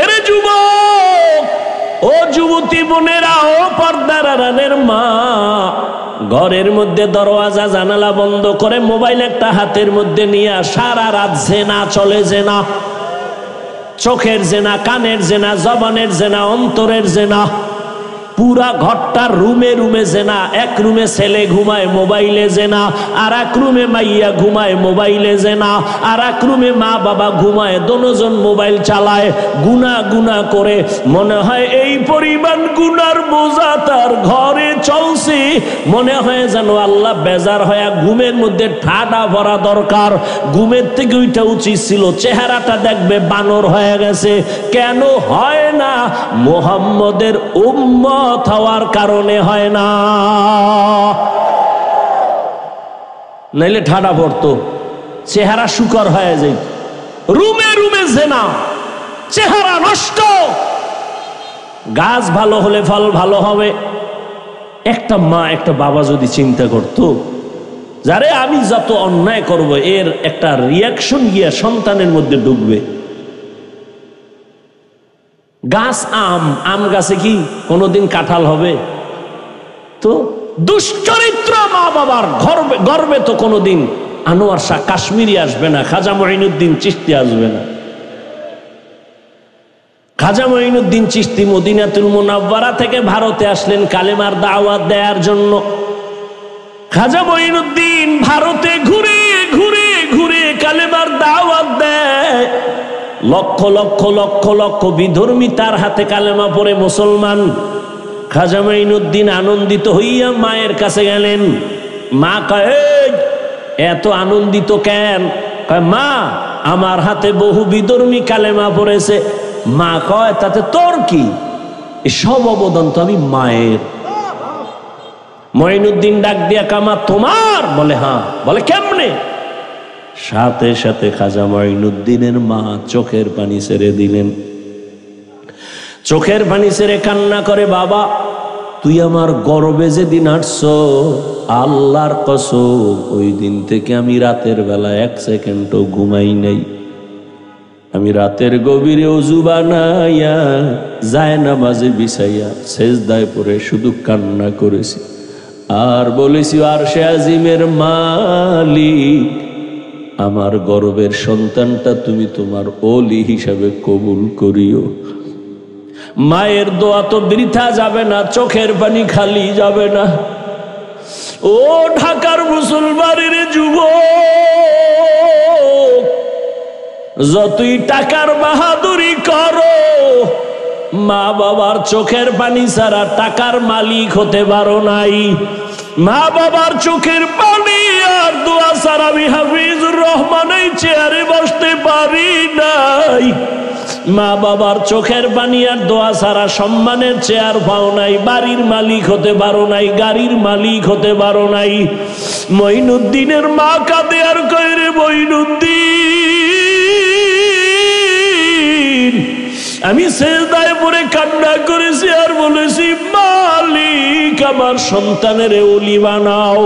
এরে যুবক, ও যুবতী বোনেরা, ও পর্দার আড়ালের মা, ঘরের মধ্যে দরওয়াজা জানালা বন্ধ করে মোবাইল একটা হাতের মধ্যে নিয়ে সারা রাত জেনা চলে। জেনা, চোখের জেনা, কানের জেনা, জবানের জেনা, অন্তরের জেনা, পুরা ঘরটার রুমে রুমে জেনা। এক রুমে ছেলে ঘুমায়, মোবাইলে জেনা। আর এক রুমে মাইয়া ঘুমায়, মোবাইলে জেনা। আর এক রুমে মা বাবা ঘুমায়, দোনোজন মোবাইল চালায়। গুনাহ গুনাহ করে মনে হয় এই পরিমাণ গুনার বোঝা তার ঘরে চলছে, মনে হয় যেন আল্লাহ বেজার হয়ে ঘুমের মধ্যে ঠাডা ভরা দরকার। ঘুমের থেকে ওইটা উচিত ছিল, চেহারাটা দেখবে বানর হয়ে গেছে। কেন হয় না? মুহাম্মদের উম্মত হওয়ার কারণে হয় না, নাইলে ঠাডা পড়তো, চেহারা শুকর হয়ে যায়। রুমে রুমে জেনা, চেহারা নষ্ট। গাছ ভালো হলে ফল ভালো হবে। একটা মা একটা বাবা যদি চিন্তা করতো, যারে আমি যত অন্যায় করব এর একটা রিয়াকশন গিয়া সন্তানের মধ্যে ঢুকবে। গাছ আম গাছে কি কোনোদিন কাঁঠাল হবে? তো দুশ্চরিত্র মা বাবার গর্বে তো কোনোদিন আনোয়ার শাহ কাশ্মীরি আসবে না, খাজা মঈনুদ্দিন চিশতি আসবে না। খাজা মঈনুদ্দিন চিশতি মদিনাতুল মুনাওয়ারা থেকে ভারতে আসলেন কালেমার দাওয়াত দেওয়ার জন্য। খাজা মঈনুদ্দিন ভারতে ঘুরে ঘুরে ঘুরে কালেমার দাওয়াত দেয়। লক্ষ লক্ষ লক্ষ লক্ষ বিধর্মী তার হাতে কালেমা পড়ে মুসলমান। খাজা মঈনুদ্দিন আনন্দিত হইয়া মায়ের কাছে গেলেন। মা কয়, এত আনন্দিত কেন? কয়, মা আমার হাতে বহু বিধর্মী কালেমা পড়েছে। মা কয়, তাতে তোর কি? সব অবদান তো আমি মায়ের। মঈনুদ্দিন ডাক দিয়া, কামা তোমার? বলে হ্যাঁ। বলে কেমনে? সাথে সাথে খাজা মঈনুদ্দিনের মা চোখের পানি ছেড়ে দিলেন। চোখের পানি ছেড়ে কান্না করে, বাবা তুই আমার গর্বে যেদিন আসছ, আল্লাহর কসম ওই দিন থেকে আমি রাতের বেলা এক সেকেন্ডও ঘুমাই নাই। আমি রাতের গভীরে ওযু বানাইয়া যায় নামাজে বিছাইয়া সেজদায় পড়ে শুধু কান্না করেছি আর বলেছি, আরশে আজিমের মালিক, আমার গর্বের সন্তানটা তুমি তোমার ওলি হিসাবে কবুল করিও। মায়ের দোয়া তো বৃথা যাবে না, চোখের পানি খালি যাবে না। ও ঢাকার মুসলমানের যুবক, যতই টাকার বাহাদুরি করো, মা বাবার চোখের পানি ছাড়া টাকার মালিক হতে পারো নাই। মা বাবার চোখের পানি আর দোয়া ছাড়া আমি হাফিজুর রহমান এই চেয়ারে বসতে পারি নাই। মা বাবার চোখের পানি আর দোয়া ছাড়া সম্মানের চেয়ার পাও নাই, বাড়ির মালিক হতে পারো নাই, গাড়ির মালিক হতে পারো নাই। মঈনুদ্দিনের মা কাঁদে আর কয়, রে মঈনুদ্দিন, আমি সেজদায় পড়ে কান্না করেছি আর বলেছি, মালিক আমার সন্তানের ওলি বানাও।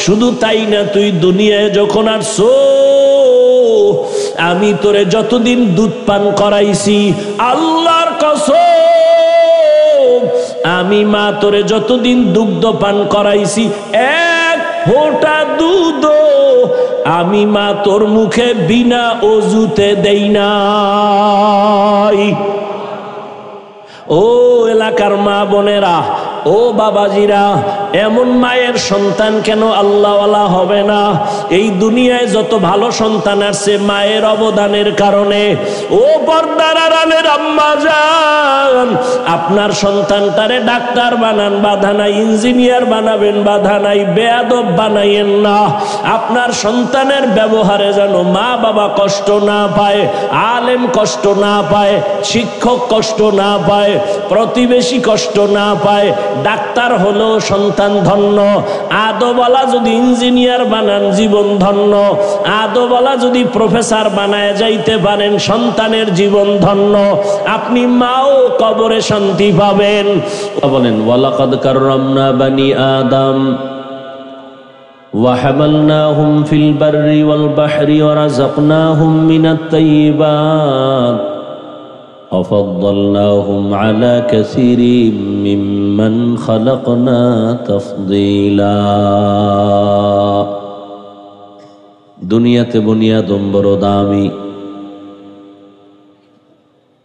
শুধু তাই না, তুই দুনিয়ায় যখন আসছো, আমি তোরে যতদিন দুধ পান করাইছি, আল্লাহর কসম আমি মা তোরে যতদিন দুগ্ধ পান করাইছি, এক ফোঁটা দুধ আমি মা তোর মুখে বিনা ওযুতে দেই নাই। ও এলাকার মা বোনেরা, ও বাবাজিরা, এমন মায়ের সন্তান কেন আল্লাহওয়ালা হবে না? এই দুনিয়ায় যত ভালো সন্তান আসছে মায়ের অবদানের কারণে। ও পর্দার আড়ালের আম্মা জান, আপনার সন্তানটারে ডাক্তার বানান, বাধা নাই। ইঞ্জিনিয়ার বানাবেন, বাধা নাই। বেয়াদব বানাইয়েন না। আপনার সন্তানের ব্যবহারে যেন মা বাবা কষ্ট না পায়, আলেম কষ্ট না পায়, শিক্ষক কষ্ট না পায়, প্রতিবেশী কষ্ট না পায়। ডাক্তার হলো সন্তান ধন্য। আদওয়ালা যদি ইঞ্জিনিয়ার বানান, জীবন ধন্য। আদওয়ালা যদি প্রফেসর বানায় যাইতে পারেন, সন্তানের জীবন ধন্য। আপনি মাও কবরে শান্তি পাবেন। বলেন, ওয়ালাকাদ কাররামনা বানি আদম ওয়া হামালনাহুম ফিল বাররি ওয়াল বাহরি ওয়া রাযাকনাহুম মিনাত তাইয়্যিবাত وفضلناهم على كثير ممن خلقنا تفضيلا দুনিয়াতে বুনিয়াদম বড় দামি,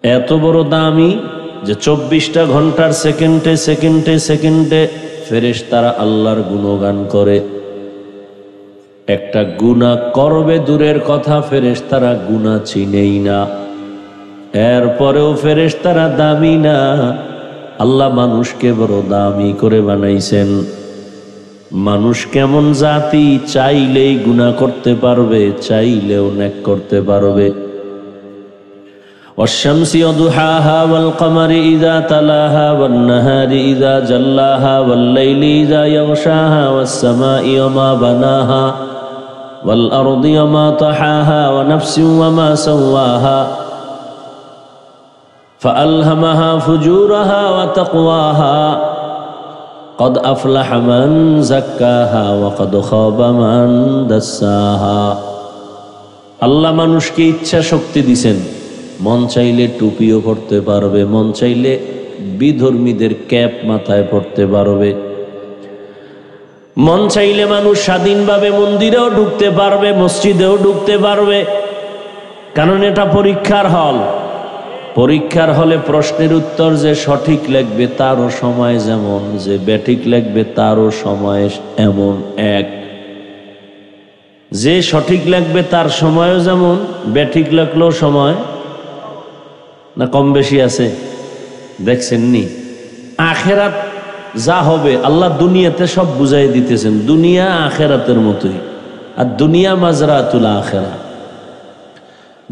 এত বড় দামি যে 24টা ঘন্টার সেকেন্ডে সেকেন্ডে সেকেন্ডে ফেরেশতারা আল্লাহর গুণগান করে। একটা গুনাহ করবে দূরের কথা, ফেরেশতারা গুনাহ চিনেই না, এরপরেও ফেরেশতারা দামি না। আল্লাহ মানুষকে বড় দামি করে বানাইছেন। মানুষ কেমন জাতি, চাইলেই গুনাহ করতে পারবে, চাইলেও নেক করতে পারবে। والشمس وضحاها والقمر إذا تلاها والنهار إذا جلاها والليل إذا يغشاها والسماء وما بناها والأرض وما طحاها ونفس وما سواها فألهمها فجورها وتقواها قد أفلح من زكاها وقد خاب من دساها। আল্লাহ মানুষকে ইচ্ছা শক্তি দিছেন, মন চাইলে টুপিও পড়তে পারবে, মন চাইলে বিধর্মীদের ক্যাপ মাথায় পড়তে পারবে, মন চাইলে মানুষ স্বাধীনভাবে মন্দিরেও ঢুকতে পারবে, মসজিদেও ঢুকতে পারবে। কারণ এটা পরীক্ষার হল। পরীক্ষার হলে প্রশ্নের উত্তর যে সঠিক লিখবে তারও সময় যেমন, যে ব্যাঠিক লিখবে তারও সময় এমন এক। যে সঠিক লিখবে তার সময়ও যেমন, ব্যাঠিক লিখলেও সময় না কম বেশি আছে। দেখছেন নি আখেরাত যা হবে আল্লাহ দুনিয়াতে সব বুঝাই দিতেছেন। দুনিয়া আখেরাতের মতোই, আর দুনিয়া মাজরাতুল আখেরা।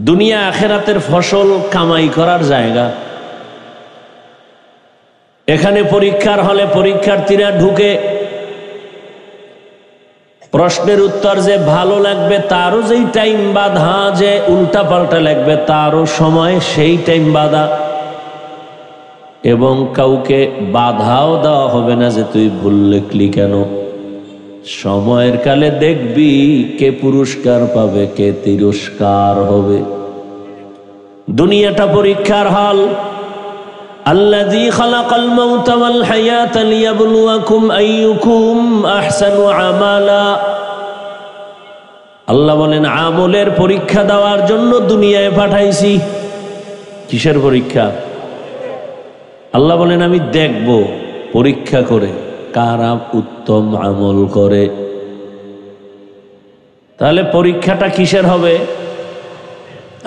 দুনিয়া আখেরাতের ফসল কামাই করার জায়গা। এখানে পরীক্ষার হলে পরীক্ষার্থীরা ঢুকে, প্রশ্নের উত্তর যে ভালো লাগবে তারও যেই টাইম বাধা, যে উল্টা পাল্টা লাগবে তারও সময় সেই টাইম বাধা, এবং কাউকে বাধাও দেওয়া হবে না যে তুই ভুল লিখলি কেন। সময়ের কালে দেখবি কে পুরস্কার পাবে, কে তিরস্কার হবে। দুনিয়াটা পরীক্ষার হল। الذي خلق الموت والحياة ليبلوكم أيكم أحسن عملا। আল্লাহ বলেন আমলের পরীক্ষা দেওয়ার জন্য দুনিয়ায় পাঠাইছি। কিসের পরীক্ষা? আল্লাহ বলেন আমি দেখব পরীক্ষা করে কারা উত্তম আমল করে। তাহলে পরীক্ষাটা কিসের হবে?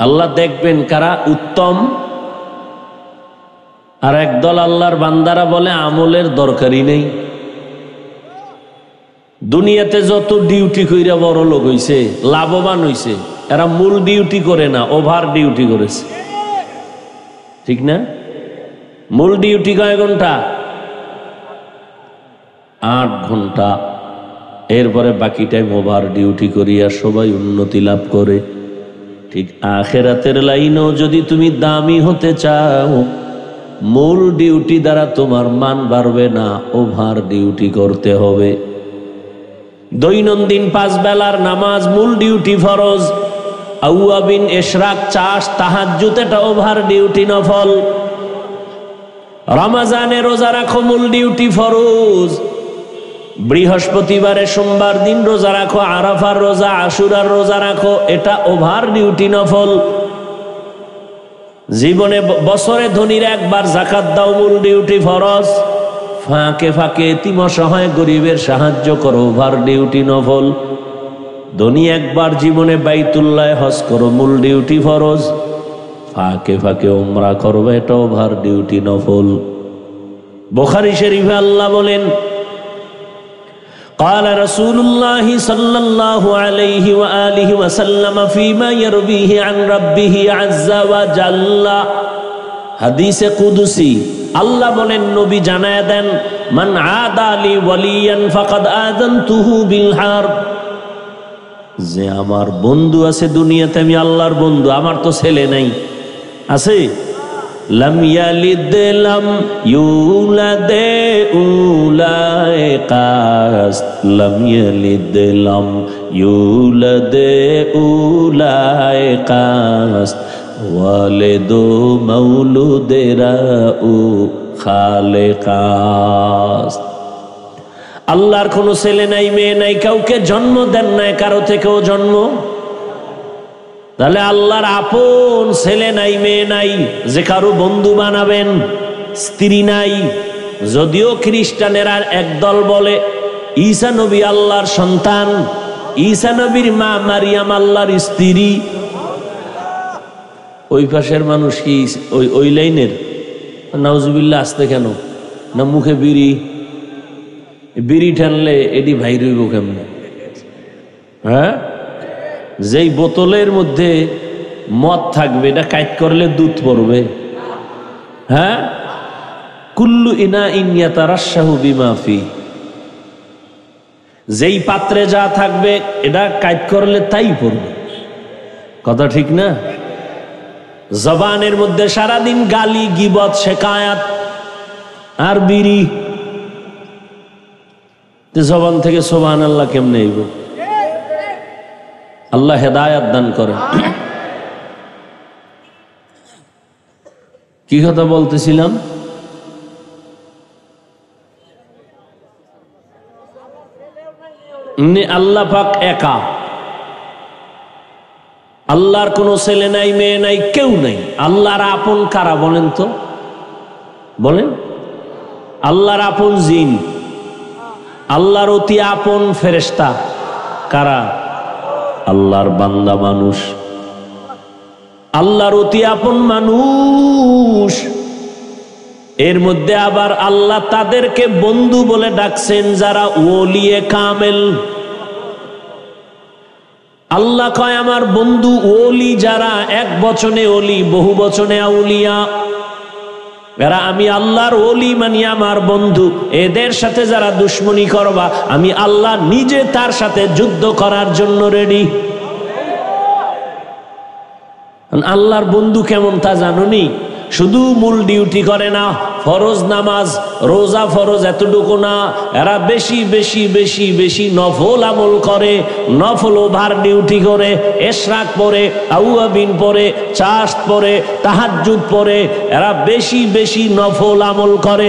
আল্লাহ দেখবেন কারা উত্তম। আর একদল আল্লাহর বান্দারা বলে আমলের দরকারই নেই। দুনিয়াতে যত ডিউটি কইরা বড় লোক হইছে, লাভবান হইছে, এরা মূল ডিউটি করে না, ওভার ডিউটি করেছে। ঠিক না? মূল ডিউটি কয় ঘন্টা? 8 ঘন্টা। এরপরে বাকি টাইম ওভার ডিউটি করিয়া সবাই উন্নতি লাভ করে। ঠিক আখেরাতের লাইনেও যদি তুমি দামি হতে চাও, মূল ডিউটি দ্বারা তোমার মান বাড়বে না, ওভার ডিউটি করতে হবে। দৈনন্দিন 5 বেলার নামাজ মূল ডিউটি ফরজ। আউয়াবিন, ইশরাক, চাষ, তাহাজ্জুদ এটা ওভার ডিউটি নফল। রমজানে রোজা রাখো মূল ডিউটি ফরজ। বৃহস্পতিবারে সোমবার দিন রোজা রাখো, আরাফার রোজা, আশুরার রোজা রাখো, এটা ওভার ডিউটি নফল। জীবনে বছরে ধনীর একবার যাকাত দাও মূল ডিউটি ফরজ। ফাঁকে ফাঁকে এতিম অসহায় গরিবের সাহায্য করো, ওভার ডিউটি নফল। ধনী একবার জীবনে বাইতুল্লাহ হজ করো, মূল ডিউটি ফরজ। ফাঁকে ফাঁকে উমরা করবে, এটা ওভার ডিউটি নফল। বুখারী শরীফে আল্লাহ বলেন قال رسول الله صلى الله عليه وآله وسلم فيما يرويه عن ربه عز وجل। হাদিসে কুদসি আল্লাহ বলেন, নবী জানায়া দেন, মান আদা লি ওয়ালিয়ান ফাকাদ আযানতুহু বিল হারব। যে আমার বন্ধু আছে দুনিয়াতে, আমি আল্লাহর বন্ধু, আমার তো ছেলে নাই, আছে? লাম ইয়ালিদ লাম ইউলাদ উলাইকাস, লাম ইয়ালিদ লাম ইউলাদ উলাইকাস, ওয়ালিদু মাউলুদেরা ও খালেকাস। আল্লাহর কোনো ছেলে নাই, মেয়ে নাই, কাউকে জন্ম দেন নাই, কারো থেকেও জন্ম। তাহলে আল্লাহর আপন ছেলে নাই, মেয়ে নাই, যে কারো বন্ধু বানাবেন, স্ত্রী নাই। যদিও খ্রিস্টানেরা একদল বলে ঈসা নবী আল্লাহর সন্তান, ঈসা নবীর মা মারিয়াম আল্লাহর স্ত্রী। ওই পাশের মানুষ কি ওই লাইনের? নাউজুবিল্লাহ আসতে কেন না? মুখে বিড়ি টানলে এটি ভাই রইব কেমন? হ্যাঁ, যেই বোতলের মধ্যে মদ থাকবে এটা কাইট করলে দুধ পড়বে। হ্যাঁ, কুল্লু ইনা ইয়াতারাশাহু বিমা ফি, যেই পাত্রে যা থাকবে এটা কাইট করলে তাই পড়বে। কথা ঠিক না? জবানের মধ্যে সারাদিন গালি, গিবত, শেকায়াত আর বিড়ি, জবান থেকে সুবহানাল্লাহ কেমনে আইব? আল্লাহ হেদায়াত দান করেন। কি কথা বলতেছিলাম? আল্লাহ পাক একা, আল্লাহর কোনো ছেলে নাই, মেয়ে নাই, কেউ নাই। আল্লাহর আপন কারা বলেন তো? বলেন। আল্লাহর আপন জিন, আল্লাহর অতি আপন ফেরেশতা কারা? আল্লাহর বান্দা মানুষ, আল্লাহর অতি আপন মানুষ। এর মধ্যে আবার আল্লাহ তাদেরকে বন্ধু বলে ডাকছেন যারা ওলিয়ে কামেল। আল্লাহ কয় আমার বন্ধু ওলি যারা, এক বচনে ওলি, বহু বচনে আউলিয়া। এরা আমি আল্লাহর ওলি মানি আমার বন্ধু। এদের সাথে যারা দুশ্মনী করবা, আমি আল্লাহ নিজে তার সাথে যুদ্ধ করার জন্য রেডি। আল্লাহর বন্ধু কেমন তা জানোনি? শুধু মূল ডিউটি করে না, ফরজ নামাজ, রোজা ফরজ এতটুকু না, এরা বেশি বেশি বেশি বেশি নফল আমল করে, নফল ওভার ডিউটি করে, এশরাক পড়ে, আউয়াবিন পড়ে, চাষ পড়ে, তাহাজ্জুদ পড়ে, এরা বেশি বেশি নফল আমল করে।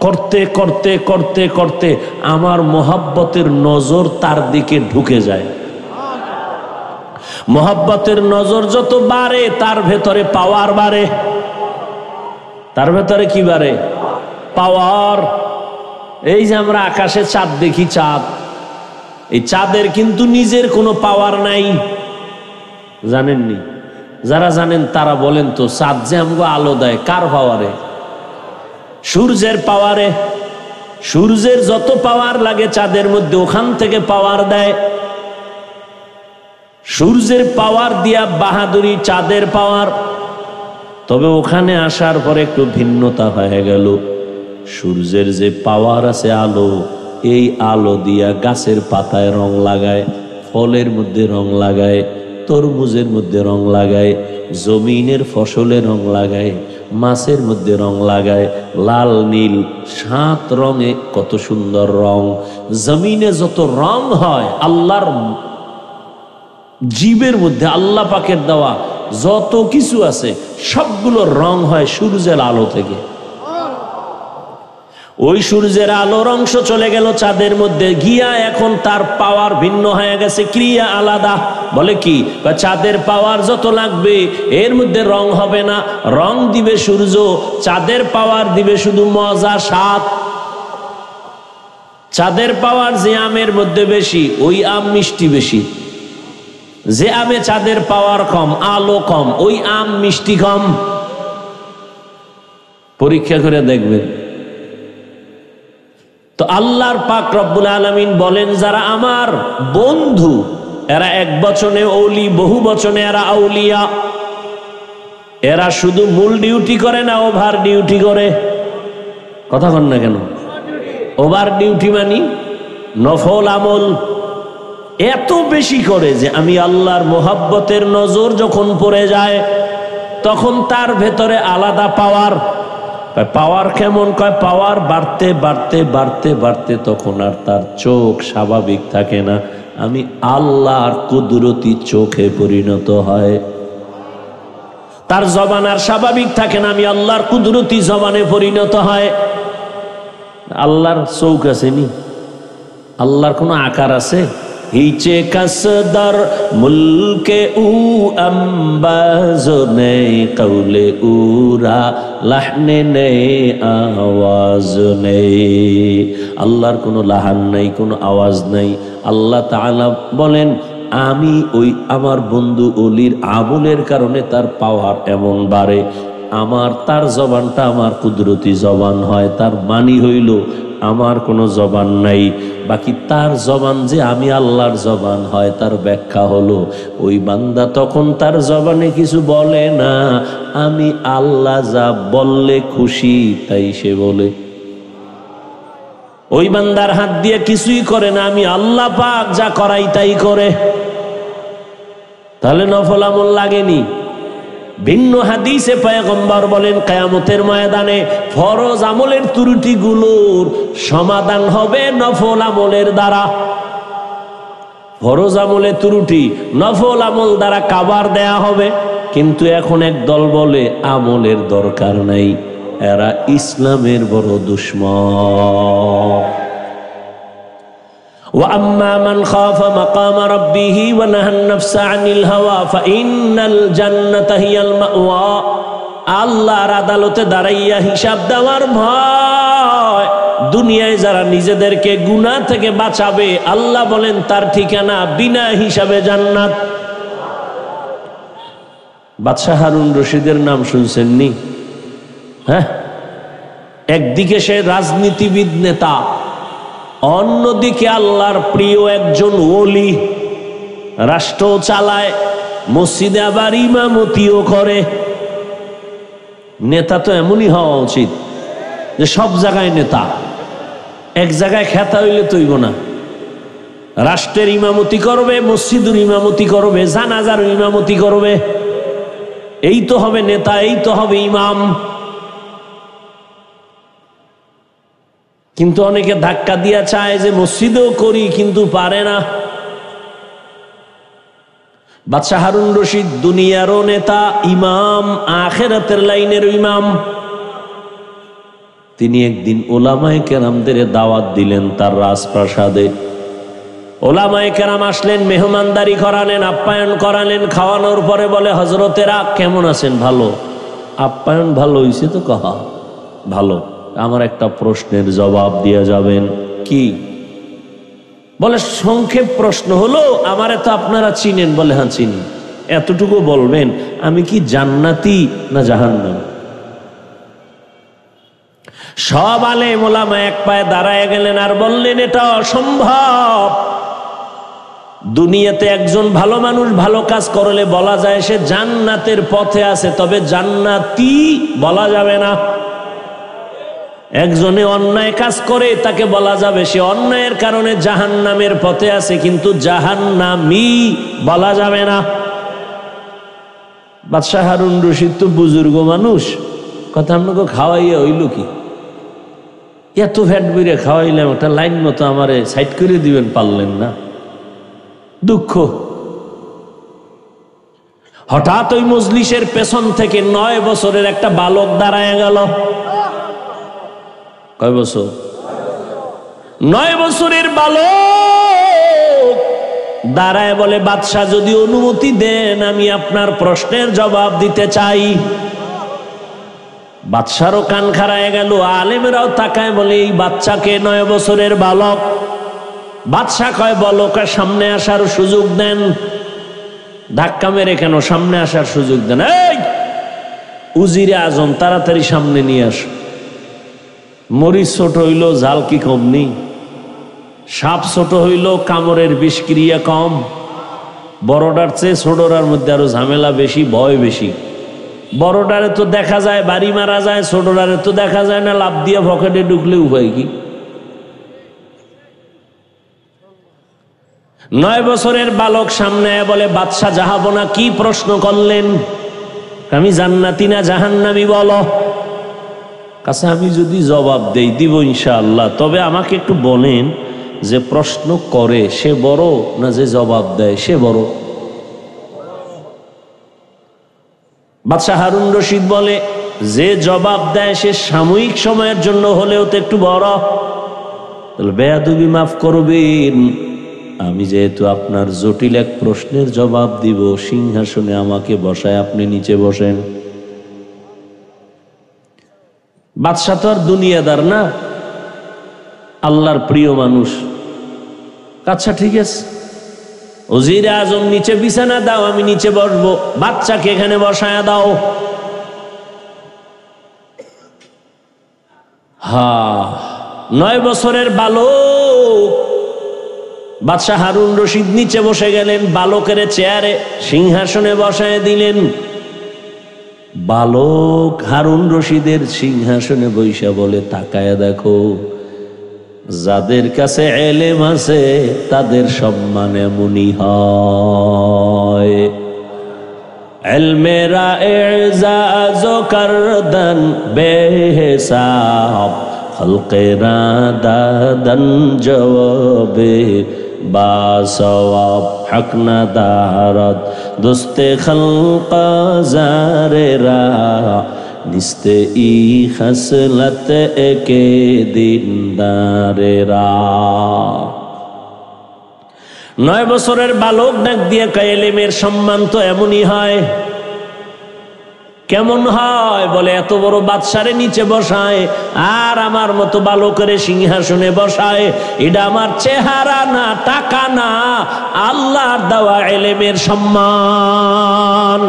করতে করতে করতে করতে আমার মোহাব্বতের নজর তার দিকে ঢুকে যায়। মোহাব্বতের নজর যত বাড়ে তার ভেতরে পাওয়ার বাড়ে। তার ভেতরে কি বাড়ে? পাওয়ার। এই যে আমরা আকাশে চাঁদ দেখি, চাঁদ, এই চাঁদের কিন্তু নিজের কোনো পাওয়ার নাই, জানেননি? যারা জানেন তারা বলেন তো, চাঁদ যে আমাকে আলো দেয় কার পাওয়ারে? সূর্যের পাওয়ারে। সূর্যের যত পাওয়ার লাগে চাঁদের মধ্যে ওখান থেকে পাওয়ার দেয়। সূর্যের পাওয়ার দিয়া বাহাদুরি চাঁদের পাওয়ার। তবে ওখানে আসার পরে একটু ভিন্নতা হয়ে গেল। সূর্যের যে পাওয়ার আছে আলো, এই আলো দিয়া গাছের পাতায় রং লাগায়, ফলের মধ্যে রং লাগায়, তরমুজের মধ্যে রং লাগায়, জমিনের ফসলে রং লাগায়, মাছের মধ্যে রং লাগায়, লাল নীল 7 রঙে কত সুন্দর রং। জমিনে যত রং হয় আল্লাহর জীবের মধ্যে, আল্লাহ পাকের দেওয়া যত কিছু আছে সবগুলো রং হয় সূর্যের আলো থেকে। ওই সূর্যের আলোর অংশ চলে গেল চাঁদের মধ্যে গিয়া, এখন তার পাওয়ার ভিন্ন হয়ে গেছে, ক্রিয়া আলাদা। বলে কি? চাঁদের পাওয়ার যত লাগবে এর মধ্যে রং হবে না, রং দিবে সূর্য, চাঁদের পাওয়ার দিবে শুধু মজা, স্বাদ। চাঁদের পাওয়ার যে আমের মধ্যে বেশি, ওই আম মিষ্টি বেশি। যে আমে চাঁদের পাওয়ার কম, আলো কম, ওই আম মিষ্টি কম। পরীক্ষা করে দেখবেন। তো আল্লাহর পাক রব্বুল আলামিন বলেন যারা আমার বন্ধু, এরা এক বচনে ওলি, বহু বচনে এরা আউলিয়া। এরা শুধু মূল ডিউটি করে না, ওভার ডিউটি করে। কথা কন না কেন? ওভার ডিউটি মানি নফল আমল এত বেশি করে যে আমি আল্লাহর মোহাব্বতের নজর যখন পড়ে যায় তখন তার ভেতরে আলাদা পাওয়ার। পাওয়ার কেমন? কয় পাওয়ার বাড়তে বাড়তে বাড়তে বাড়তে তখন আর তার চোখ স্বাভাবিক থাকে না, আমি আল্লাহর কুদরতি চোখে পরিণত হয়। তার জবান আর স্বাভাবিক থাকে না, আমি আল্লাহর কুদরতি জবানে পরিণত হয়। আল্লাহর চৌক আছে নি? আল্লাহর কোনো আকার আছে? হিচে কাসদার মুলকে উ আম্বাজ নেই, কৌলে উরা লাহনে নেই, আওয়াজ নেই। আল্লাহর কোনো লাহান নাই, কোনো আওয়াজ নাই। আল্লাহ তাআলা বলেন, আমি ওই আমার বন্ধু অলির আমলের কারণে তার পাওয়ার এমন বাড়ে। তার জবানটা আমার কুদরতি জবান হয়। তার মানি হইল আমার কোনো জবান নাই, বাকি তার জবান যে আমি আল্লাহর জবান হয় তার ব্যাখ্যা হলো ওই বান্দা তখন তার জবানে কিছু বলে না, আমি আল্লাহ যা বললে খুশি তাই সে বলে। ওই বান্দার হাত দিয়ে কিছুই করে না, আমি আল্লাহ পাক যা করাই তাই করে। তাহলে নফল আমল লাগেনি। ভিন্ন হাদিসে পয়গম্বর বলেন, কিয়ামতের ময়দানে ফরজ আমলের ত্রুটিগুলোর সমাধান হবে নফল আমলের দ্বারা। ফরজ আমলের ত্রুটি নফল আমল দ্বারা কাভার দেয়া হবে। কিন্তু এখন এক দল বলে আমলের দরকার নাই, এরা ইসলামের বড় দুশমন। وَأَمَّا مَنْ خَافَ مَقَامَ رَبِّهِ وَنَهَى النَّفْسَ عَنِ الْهَوَى فَإِنَّ الْجَنَّةَ هِيَ الْمَأْوَى। আল্লাহর আদালতে দাঁড়াইয়া হিসাব দেওয়ার ভয়, দুনিয়ায় যারা নিজেদেরকে গুনাহ থেকে বাঁচাবে আল্লাহ বলেন তার ঠিকানা বিনা হিসাবে জান্নাত। বাদশাহ হারুন রশিদের নাম শুনছেন নি? হ্যাঁ, একদিকে সে রাজনীতিবিদ নেতা, অন্যদিকে আল্লাহর প্রিয় একজন ওলি, রাষ্ট্র চালায়, মসজিদে আবার ইমামতিও করে। নেতা তো এমনই হওয়া উচিত যে সব জায়গায় নেতা, এক জায়গায় খেতা হইলে তৈব না। রাষ্ট্রের ইমামতি করবে, মসজিদের ইমামতি করবে, জানাজার ইমামতি করবে। এই তো হবে নেতা, এই তো হবে ইমাম। কিন্তু অনেকে ধাক্কা দিয়া চায় যে মসজিদেও করি, কিন্তু পারে না। বাদশাহ হারুন রশিদ দুনিয়ারও নেতা, ইমাম, আখিরাতের লাইনের ইমাম। তিনি একদিন ওলামায়ে কেরামদের দাওয়াত দিলেন তার রাজপ্রাসাদে। ওলামায়ে কেরাম আসলেন, মেহমানদারি করালেন, আপ্যায়ন করালেন। খাওয়ানোর পরে বলে, হজরতেরা কেমন আছেন? ভালো। আপ্যায়ন ভালো হয়েছে তো? কহা ভালো। আমার একটা প্রশ্নের জবাব দিয়ে যাবেন। কি? বলে সংক্ষেপ প্রশ্ন হলো, আমারে তো আপনারা চিনেন। বলে হ্যাঁ চিনি। এতটুকু বলবেন, আমি কি জান্নাতি না জাহান্নামী? সব আলেম ওলামা এক পায়ে দাঁড়ায় গেলেন আর বললেন, এটা অসম্ভব। দুনিয়াতে একজন ভালো মানুষ ভালো কাজ করলে বলা যায় সে জান্নাতের পথে আছে, তবে জান্নাতি বলা যাবে না। একজনে অন্যায় কাজ করে তাকে বলা যাবে সে অন্যায়ের কারণে জাহান্নামের পথে আছে, কিন্তু জাহান্নামী বলা যাবে না। বাদশাহ হারুন রশিদ তো বুজুর্গ মানুষ, কথা আপনাকে খাওয়াইয়া হইল কি? এত ফ্যাট বিরে খাওয়াইলাম, একটা লাইন মতো আমারে সাইড করে দিবেন, পারলেন না। দুঃখ। হঠাৎ ওই মজলিসের পেছন থেকে 9 বছরের একটা বালক দাঁড়ায় গেল। কয় বছর? 9 বছরের বালক দাঁড়ায় বলে, বাদশাহ যদি অনুমতি দেন আমি আপনার প্রশ্নের জবাব দিতে চাই। বাদশারও কান খাড়ায় গেল, আলেমেরাও তাকায়, বলে এই বাচ্চাকে 9 বছরের বালক। বাদশাহ কয়, বলকা সামনে আসার সুযোগ দেন। ধাক্কা মেরে কেন? সামনে আসার সুযোগ দেন। এই উজিরে আজম, তাড়াতাড়ি সামনে নিয়ে আস। মরিচ ছোট হইল, জাল কি কম নেই? সাপ ছোট হইল, কামড়ের বিষক্রিয়া কম। বড়টার চেয়ে ছোটটার মধ্যে আরো ঝামেলা বেশি, ভয় বেশি। বড়টারে তো দেখা যায় বাড়ি মারা যায়, ছোটটারে তো দেখা যায় না, লাভ দিয়ে পকেটে ঢুকলে উপায় কি? 9 বছরের বালক সামনে বলে, বাদশাহ জাহাবনা কি প্রশ্ন করলেন? আমি জান্নাতি না জাহান্নামী বলো। কাছে আমি যদি জবাব দেই দিব ইনশাআল্লাহ, তবে আমাকে একটু বলেন যে প্রশ্ন করে সে বড় না যে জবাব দেয় সে বড়? বাদশাহ হারুন রশিদ বলে, যে জবাব দেয় সে সাময়িক সময়ের জন্য হলেও তো একটু বড়। বেয়াদবি মাফ করবেন, আমি যেহেতু আপনার জটিল এক প্রশ্নের জবাব দিব, সিংহাসনে আমাকে বসায় আপনি নিচে বসেন। বাদশাহ তো আর দুনিয়াদার না, আল্লাহর প্রিয় মানুষ। আচ্ছা ঠিক আছে, ওজিরে আজম নিচে বিছানা দাও, আমি নিচে বসবো, বাচ্চাকে এখানে বসায় দাও। হ্যাঁ, 9 বছরের বালক বাদশাহ হারুন রশিদ নিচে বসে গেলেন, বালকের চেয়ারে সিংহাসনে বসায় দিলেন। বালক হারুন রশিদের সিংহাসনে বৈশা বলে, তাকায় দেখো, যাদের কাছে এলেম আছে তাদের সম্মান এমনই হয়। এলমেরা এজাজ করদন বেহিসাব, খলকেরা দাদন জবাবে বাসওয়াব, হক না দারদ দুস্তে খলক জারেরা, নিস্তে ই খসলত একে দিনদারেরা। 9 বছরের বালক ডাক দিয়ে কয়, এলেমের সম্মান তো এমনই হয়। কেমন হয়? বলে, এত বড় বাদশারে নিচে বসায় আর আমার মতো বালকের সিংহাসনে বসায়, এটা আমার চেহারা না, টাকা না, আল্লাহর দেওয়া এলেমের সম্মান।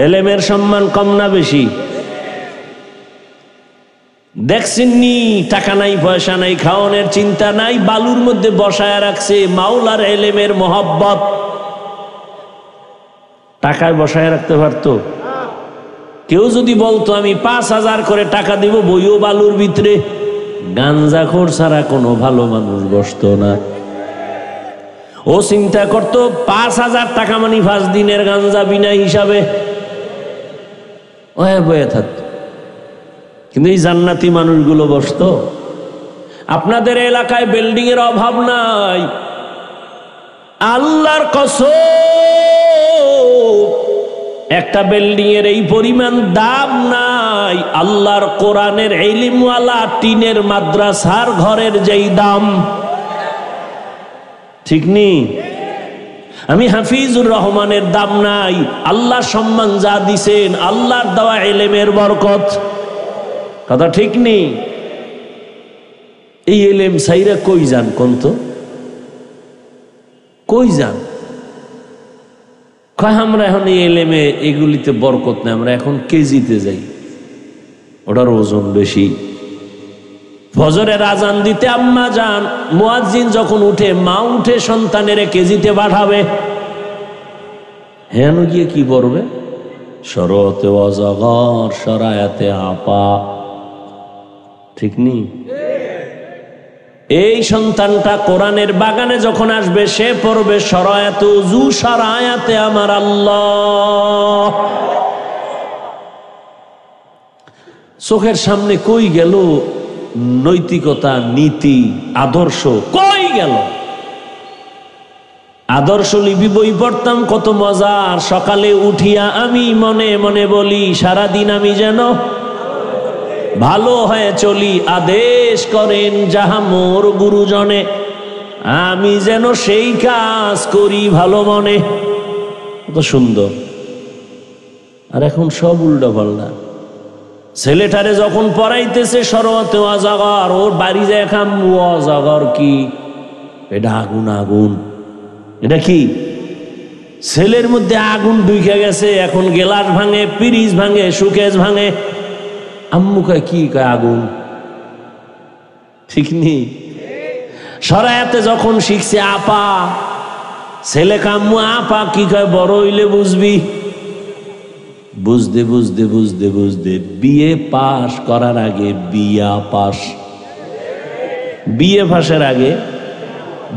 এলেমের সম্মান কম না বেশি? দেখছেননি, টাকা নাই, পয়সা নাই, খাওয়ানোর চিন্তা নাই, বালুর মধ্যে বসায় রাখছে মাওলার এলেমের মোহব্বত। টাকায় বসায় রাখতে পারতো? কেউ যদি বলতো আমি 5,000 করে টাকা দিব, বইও বালুর ভিতরে, গাঞ্জাখোর ছাড়া কোনো ভালো মানুষ বসতো না। ও চিন্তা করতো 5,000 টাকা মানে 5 দিনের গাঞ্জা বিনা হিসাবে বয়ে থাকতো। কিন্তু এই জান্নাতি মানুষগুলো বসতো। আপনাদের এলাকায় বিল্ডিং এর অভাব নাই, আল্লাহর কসম, একটা বিল্ডিং এর এই পরিমাণ দাম নাই আল্লাহর কোরআনের ইলমওয়ালা টিনের মাদ্রাসার ঘরের যেই দাম। ঠিক নেই? আমি হাফিজুর রহমানের দাম নাই, আল্লাহ সম্মান যা দিছেন আল্লাহর দেওয়া ইলমের বরকত। কথা ঠিক নেই? এই ইলম সাইরা কই যান কোন তো? কই যান? কয় আমরা এখন এই ইলমে এগুলিতে বরকত নেই, আমরা এখন কেজিতে যাই, ওটার ওজন বেশি। ফজরের আজান দিতে আম্মা যান, মুয়াজ্জিন যখন উঠে, মা উঠে সন্তানের কেজিতে পাঠাবে। হেন গিয়ে কি পড়বে? শরতে অজগর শরায়াতে আপা। ঠিক নেই? এই সন্তানটা কোরআনের বাগানে যখন আসবে, সে পড়বে শরায়াতে উযু, শরায়াতে আমার আল্লাহ। চোখের সামনে কই গেল নৈতিকতা, নীতি, আদর্শ? কই গেল? আদর্শ লিপি বই পড়তাম, কত মজা। আর সকালে উঠিয়া আমি মনে মনে বলি, সারাদিন আমি যেন ভালো হয়ে চলি, আদেশ করেন যাহা মোর গুরুজনে, আমি যেন সেই কাজ করি ভালো মনে। কত সুন্দর। আর এখন সব উল্টা পাল্টা। ছেলেটারে যখন পড়াইতেছে শরতে অজাগর, ওর বাড়ি যায় খাম অজাগর কি? এটা আগুন, আগুন। এটা কি? ছেলের মধ্যে আগুন ঢুকে গেছে। এখন গেলাস ভাঙে, পিরিজ ভাঙে, সুকেশ ভাঙে। আম্মু কয় কি? কয় আগুন। ঠিক নেই? শরায়াতে যখন শিখছে আপা, ছেলে কাম্মু আপা কি কয়? বড় হইলে বুঝবি। বুঝতে বুঝতে বুঝতে বুঝতে বিয়ে পাশ করার আগে বিয়া পাশ, বিয়ে পাশের আগে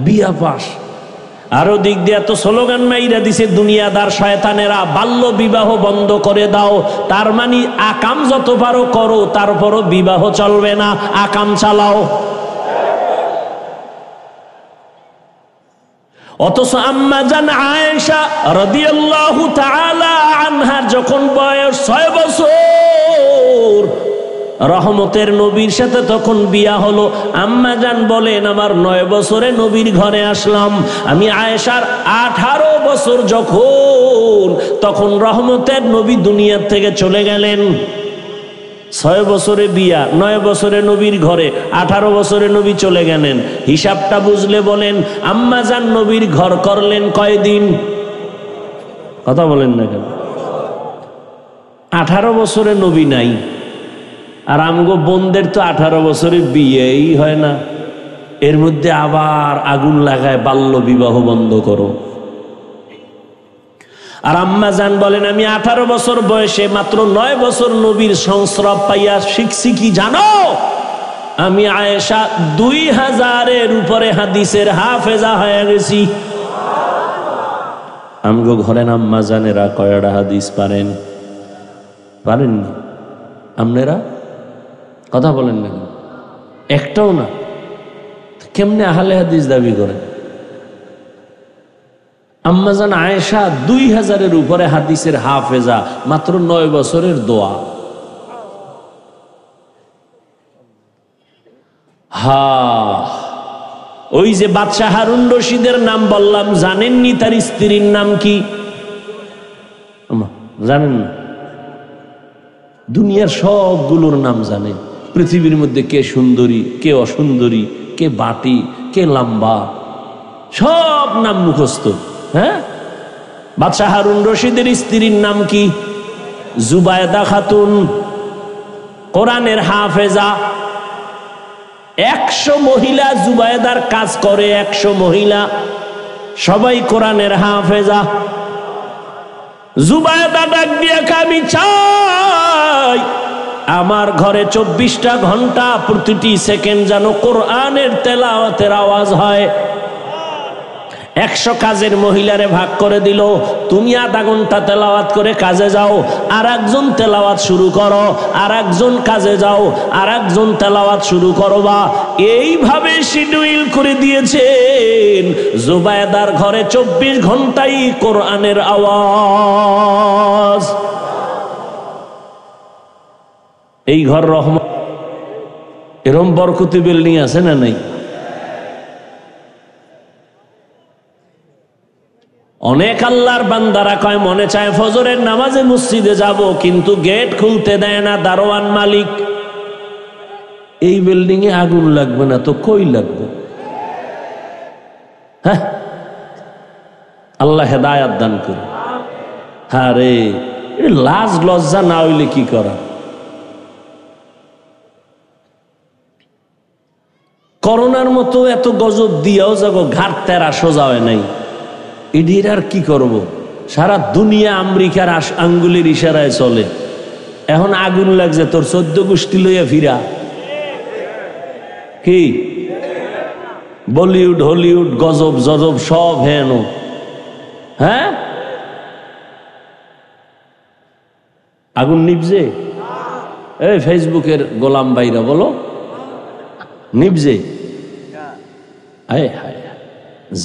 বিয়া পাশ। আরো দিক দিয়ে তো স্লোগান মাইরা দিছে দুনিয়াদার শয়তানেরা, বাল্য বিবাহ বন্ধ করে দাও। তার মানে আকাম যত পারো করো, তারপরও বিবাহ চলবে না, আকাম চালাও। অথচ আম্মা জান আয়েশা রাদিয়াল্লাহু তাআলা আনহার যখন বয়স 6 বছর, রহমতের নবীর সাথে তখন বিয়া হলো। আম্মা জান বলেন আমার 9 বছরে নবীর ঘরে আসলাম। আমি আয়েশার 18 বছর যখন, তখন রহমতের নবী দুনিয়ার থেকে চলে গেলেন। 6 বছরে বিয়া, 9 বছরে নবীর ঘরে, 18 বছরে নবী চলে গেলেন। হিসাবটা বুঝলে বলেন আম্মা জান নবীর ঘর করলেন কয়দিন? কথা বলেন না কেন? 18 বছরে নবী নাই, আর আমগো বোনদের তো 18 বছরে বিয়েই হয় না। এর মধ্যে আবার আগুন লাগায় বাল্য বিবাহ বন্ধ করো। আর আম্মা জান বলেন আমি 18 বছর বয়সে মাত্র 9 বছর নবীর সংস্রব পাইয়া শিখছি কি জানো? আমি আয়েশা 2000-এর উপরে হাদিসের হাফেজা হয়ে গেছি। আমগো ঘরের আম্মা জানেরা কয়টা হাদিস পারেন? পারেননি? আপনারা কথা বলেন না, একটাও না। কেমনে আহলে হাদিস দাবি করেন? আম্মা জান আয়েশা 2000-এর উপরে হাদিসের হাফেজা, মাত্র 9 বছরের দোয়া। ওই যে বাদশাহ হারুন রশিদের নাম বললাম, জানেননি তার স্ত্রীর নাম কি? জানেন না? দুনিয়ার সবগুলোর নাম জানেন। পৃথিবীর মধ্যে কে সুন্দরী, কে অসুন্দরী, কে বাটি, কে লম্বা, সব নাম মুখস্থ। হ্যাঁ, বাদশাহ হারুন রশিদের স্ত্রীর নাম কি? জুবায়দা খাতুন, কোরআনের হাফেজা। 100 মহিলা জুবায়দার কাজ করে, 100 মহিলা, সবাই কোরআনের হাফেজা। জুবায়দা ডাক দিয়ে আমি চাই আমার ঘরে 24টা ঘন্টা প্রতিটি সেকেন্ড যেন কোরআনের তেলাওয়াতের আওয়াজ হয়। 100 কাজের মহিলারে ভাগ করে দিল, তুমি আধা ঘন্টা তেলাওয়াত করে কাজে যাও, আর একজন তেলাওয়াত শুরু করো, আর একজন কাজে যাও, আর একজন তেলাওয়াত শুরু করবা। এইভাবে শিডিউল করে দিয়েছেন। জুবায়দার ঘরে 24 ঘন্টাই কোরআনের আওয়াজ। এই ঘর রহমত। এরম বরকতি বিল্ডিং আছে না নাই? অনেক আল্লাহর বান্দারা কয় মনে চায় ফজরের নামাজে মসজিদে যাব, কিন্তু গেট খুলতে দেয় না দারোয়ান মালিক। এই বিল্ডিং এ আগুন লাগবে না তো কই লাগবে? হ্যাঁ, আল্লাহ হেদায়াত দান করে। হ্যাঁ রে, লাজ লজ্জা না হইলে কি করা? করোনার মতো এত গজব দিয়েও যাবো, ঘাট তেরা সোজা হয় নাই। এটির আর কি করব? সারা দুনিয়া আমেরিকার আঙ্গুলের ইশারায় চলে। এখন আগুন লাগছে, তোর 14 গোষ্ঠী লইয়া ফিরা। কি বলিউড হলিউড গজব জজব সব হেন। হ্যাঁ, আগুন নিভছে। এই ফেসবুকের গোলাম ভাইরা বলো, নিভছে। হায় হায়,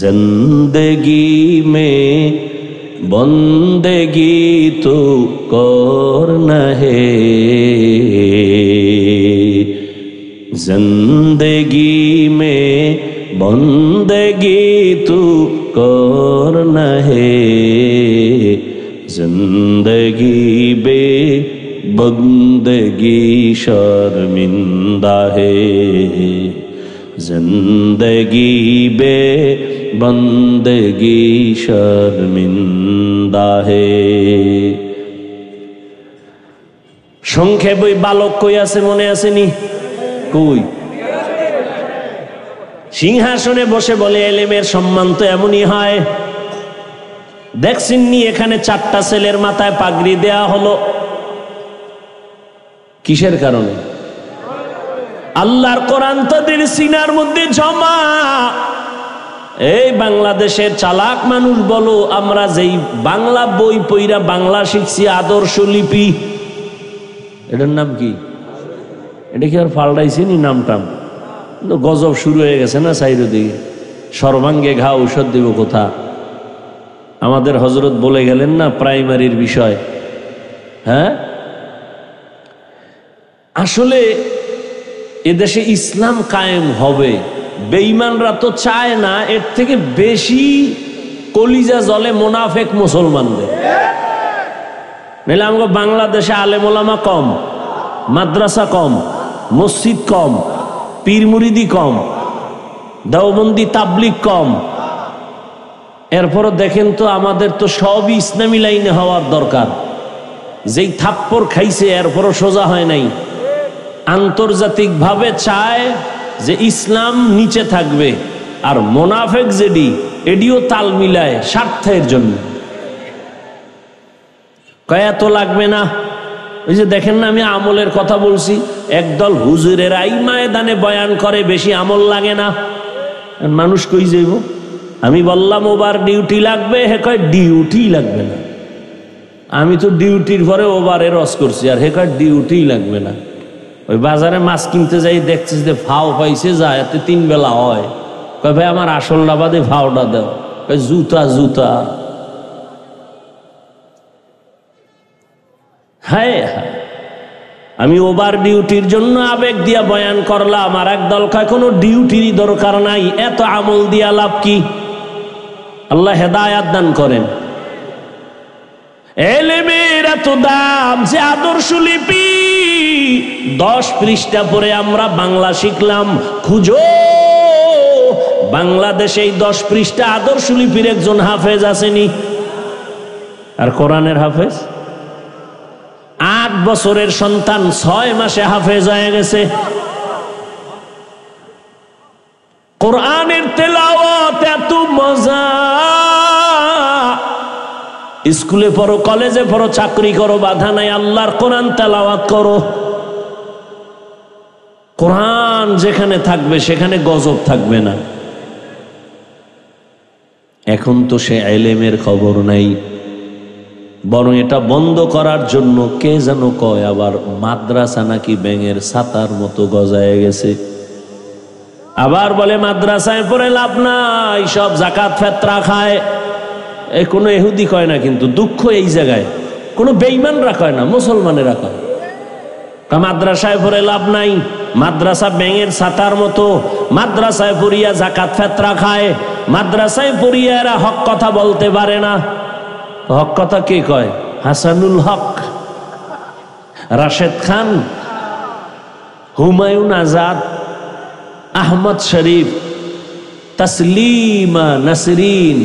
जिंदगी में बंदगी तो करना है, जिंदगी में बंदगी तो करना है, जिंदगी बे बंदगी शर्मिंदा है, जिंदगी बे बंदगी शर्मिंदा है। সংক্ষেপ ওই বালক কই আছে মনে আসেনি? কই? সিংহাসনে বসে বলে এলেমের সম্মান তো এমনই হয়। দেখছেননি এখানে 4টা ছেলের মাথায় পাগড়ি দেয়া হলো, কিসের কারণে? আল্লাহর কোরআন তাদের সিনার মধ্যে জমা। এই বাংলাদেশের চালাক মানুষ বলো, আমরা যেই বাংলা বই পইরা বাংলা শিখছি, আদর্শ লিপি, এটার নাম কি? এটা কি আর পাল্টাইছে নি নামটাম? গজব শুরু হয়ে গেছে না চাইরো দিকে। সর্বাঙ্গে ঘা ঔষধ দেব কোথা? আমাদের হযরত বলে গেলেন না প্রাইমারির বিষয়। হ্যাঁ, আসলে এদেশে ইসলাম কায়েম হবে, বেঈমানরা তো চায় না। এর থেকে বেশি কলিজা জলে মুনাফিক মুসলমানদের। নাহলে আমাকে বাংলাদেশে আলেম ওলামা কম, মাদ্রাসা কম, মসজিদ কম, পীর মুরিদি কম, দেওবন্দি তাবলিগ কম। এরপরও দেখেন তো আমাদের তো সবই ইসলামী লাইনে হওয়ার দরকার। যেই থাপ্পড় খাইছে এরপরও সোজা হয় নাই। আন্তর্জাতিকভাবে চায় যে ইসলাম নিচে থাকবে, আর মোনাফেক যেডি এডিও তাল মিলায় স্বার্থের জন্য। কয়া তো লাগবে না। ওই যে দেখেন না, আমি আমলের কথা বলছি, একদল হুজুরের এই ময়দানে বয়ান করে, বেশি আমল লাগে না। মানুষ কই যাইব? আমি বললাম ওভার ডিউটি লাগবে, হে কয় ডিউটি লাগবে না। আমি তো ডিউটির পরে ওভারে রস করছি, আর হে কয় ডিউটি লাগবে না। ওই বাজারে মাছ কিনতে যাই, দেখছিস যে ফাও পাইছে, যায় এতে 3 বেলা হয়। কয় ভাই আমার আসলটা বাদে ফাওটা দাও। কয় জুতা জুতা। হ্যাঁ, আমি ওভার ডিউটির জন্য আবেগ দিয়া বয়ান করলাম, আর একদল কয় কোনো ডিউটিরই দরকার নাই, এত আমল দিয়া লাভ কি? আল্লাহ হেদায়াত দান করেন। এলেমের এত দাম যে আদর্শলিপি 10 পৃষ্ঠা পরে আমরা বাংলা শিখলাম। খুঁজো বাংলাদেশে এই 10 পৃষ্ঠা আদর্শলিপির একজন হাফেজ আসেনি। আর কোরআনের হাফেজ 8 বছরের সন্তান 6 মাসে হাফেজ হয়ে গেছে। কোরআনের তেলাওয়াত এত মজা। স্কুলে পড়ো, কলেজে পড়ো, চাকরি করো, বাধা নাই, আল্লাহর কোরআন তেলাওয়াত করো। কোরআন যেখানে থাকবে সেখানে গজব থাকবে না। এখন তো সে ইলমের খবর নাই, বরং এটা বন্ধ করার জন্য কে যেন কয় আবার মাদ্রাসা নাকি ব্যাঙের ছাতার মতো গজায় গেছে। আবার বলে মাদ্রাসায় পড়ে লাভ নাই, সব যাকাত ফেতরা খায়। এই কোনো ইহুদি কয় না, কিন্তু দুঃখ এই জায়গায় কোনো বেঈমানরা কয় না, মুসলমানেরা কয় মাদ্রাসায় পড়ে লাভ নাই, মাদ্রাসা ব্যাঙের ছাতার মতো, মাদ্রাসায় পড়িয়া যাকাত ফেতরা খায়, মাদ্রাসায় পড়িয়া এরা হক কথা বলতে পারে না। হক কথা কে কয়? হাসানুল হক, রাশেদ খান, হুমায়ুন আজাদ, আহমদ শরীফ, তসলিমা নাসরিন।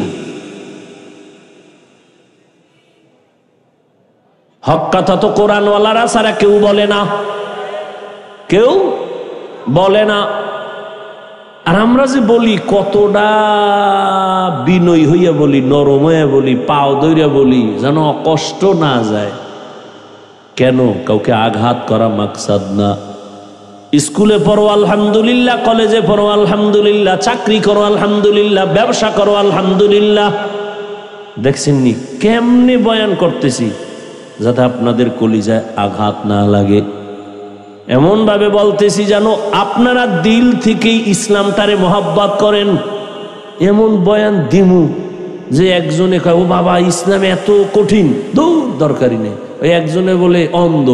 হক কথা তো কোরআনওয়ালারা ছাড়া কেউ বলে না, কেউ বলে না। আর আমরা যে বলি কতটা বিনয়ী হইয়া বলি, নরম হইয়া বলি, পাও ধইরা বলি, যেন কষ্ট না যায়। কেন? কাউকে আঘাত করা মাকসাদ না। স্কুলে পড়ো আলহামদুলিল্লাহ, কলেজে পড়ো আলহামদুলিল্লাহ, চাকরি করো আলহামদুলিল্লাহ, ব্যবসা করো আলহামদুলিল্লাহ। দেখছেন নি কেমনে বয়ান করতেছি যাতে আপনাদের কলিজায় আঘাত না লাগে, এমন ভাবে বলতেছি যেন আপনারা দিল থেকেই ইসলামটারে মহব্বত করেন। এমন বয়ান দিমু যে একজনে কয় ও বাবা ইসলাম এত কঠিন, দরকারই নেই। ওই একজনে বলে অন্ধ,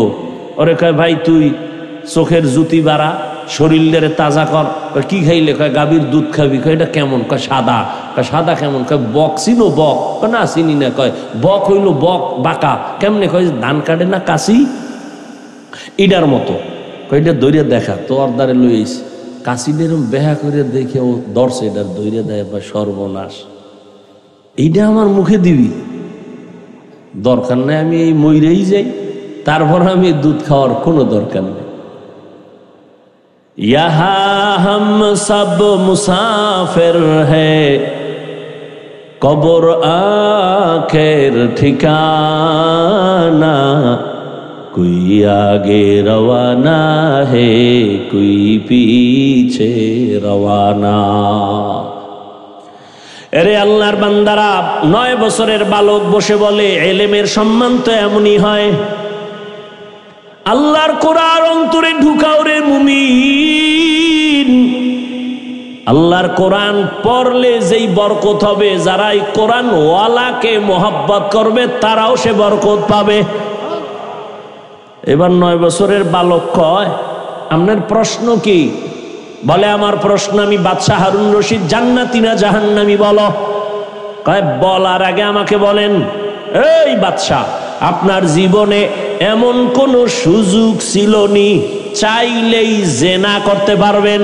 ওরে কয় ভাই তুই চোখের জুতি বাড়া, শরীরের তাজা কর। কি খাইলে? কয় গাভীর দুধ খাবি। কয় এটা কেমন? কয় সাদা। কয় সাদা কেমন? কয় বক চিনো? বক। কয় না চিনি না। কয় বক হইল বক বাঁকা। কেমনে? কয় ধান কাটে না কাশি, ইডার মতো। কয় এটা দৈরিয়া দেখা তো অর্দারে লই আইস। কাশিদের বেহা করে দেখে ও দর্শে এটার দৈরিয়া দেয় বা সর্বনাশ। এইটা আমার মুখে দিবি? দরকার নাই, আমি এই মইরেই যাই, তারপর আমি দুধ খাওয়ার কোনো দরকার নেই। ইহা হাম সব মুসাফির হ্যায়, কবর আখের ঠিকানা, কোই আগে রওয়ানা হে কোই পিছে রওয়ানা। এরে আল্লাহর বান্দারা, 9 বছরের বালক বসে বলে ইলমের সম্মান তো এমনই হয়। আল্লাহর কোরআন অন্তরে ঢুকাও রে মুমিন। আল্লাহর কোরআন পড়লে যেই বরকত হবে, যারা এই কোরআন ওয়ালাকে মোহাব্বত করবে তারাও সে বরকত পাবে। এবার 9 বছরের বালক কয়, আপনার প্রশ্ন কি? বলে, আমার প্রশ্ন, আমি বাদশাহ হারুন রশিদ জান্নাতি না জাহান্নামী বলো। কয়, বলার আগে আমাকে বলেন, এই বাদশাহ, আপনার জীবনে এমন কোন সুযোগ ছিল নি চাইলেই জেনা করতে পারবেন,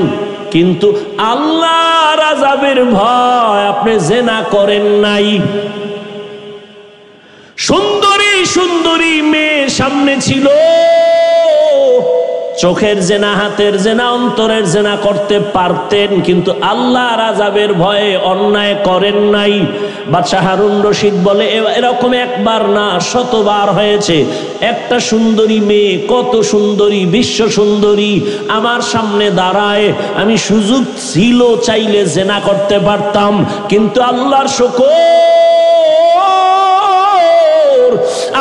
কিন্তু আল্লাহর আযাবের ভয় আপনি জেনা করেন নাই? সুন্দরী সুন্দরী মেয়ে সামনে ছিল, চোখের জেনা, হাতের জেনা, অন্তরের জেনা করতে পারতেন, কিন্তু আল্লাহর আযাবের ভয়ে অন্যায় করেন নাই। বাদশাহ হারুন রশিদ বলে, এরকম একবার না, শতবার হয়েছে। একটা সুন্দরী মেয়ে, কত সুন্দরী, বিশ্ব সুন্দরী আমার সামনে দাঁড়ায়, আমি সুযোগ ছিল চাইলে জেনা করতে পারতাম, কিন্তু আল্লাহর শুকর,